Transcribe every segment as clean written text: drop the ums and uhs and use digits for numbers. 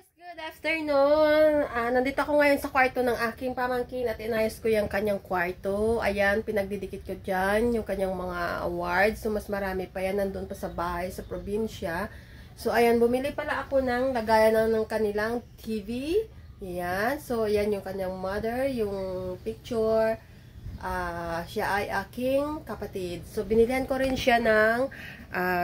Guys, good afternoon. Nandito ako ngayon sa kwarto ng aking pamangkin at inayos ko yung kanyang kwarto. Ayan, pinagdidikit ko dyan yung kanyang mga awards. So, mas marami pa yan. Nandun pa sa bahay, sa probinsya. So, ayan, bumili pala ako ng lagayan ng kanilang TV. Ayan. So, ayan yung kanyang mother, yung picture. Siya ay aking kapatid. So, binilihan ko rin siya ng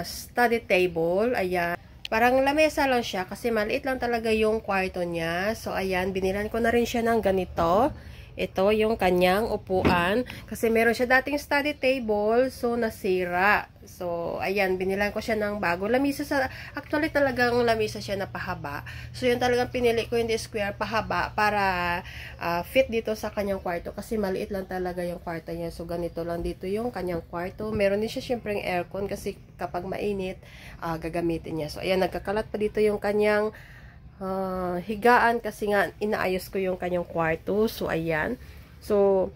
study table. Ayan. Parang lamesa lang siya kasi maliit lang talaga yung kwarto niya. So, ayan, binilan ko na rin siya ng ganito. Ito yung kanyang upuan. Kasi meron siya dating study table. So, nasira. So, ayan, binilan ko siya ng bago. Lamisa actually talagang lamisa siya na pahaba. So, yun talagang pinili ko yung square pahaba para fit dito sa kanyang kwarto. Kasi maliit lang talaga yung kwarto niya. So, ganito lang dito yung kanyang kwarto. Meron din siya syempre yung aircon kasi kapag mainit, gagamitin niya. So, ayan, nagkakalat pa dito yung kanyang higaan kasi nga inaayos ko yung kanyang kwarto. So, ayan. So,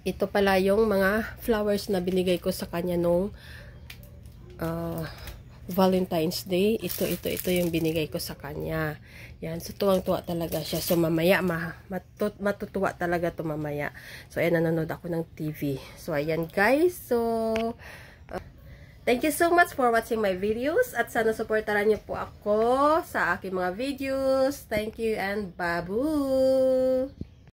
ito pala yung mga flowers na binigay ko sa kanya nung Valentine's Day. Ito yung binigay ko sa kanya. Yan. So, tuwang-tuwa talaga siya. So, mamaya, matutuwa talaga to mamaya. So, ayan, nanonood ako ng TV. So, ayan guys. So, thank you so much for watching my videos at sana supportaran niyo po ako sa aking mga videos. Thank you and babu!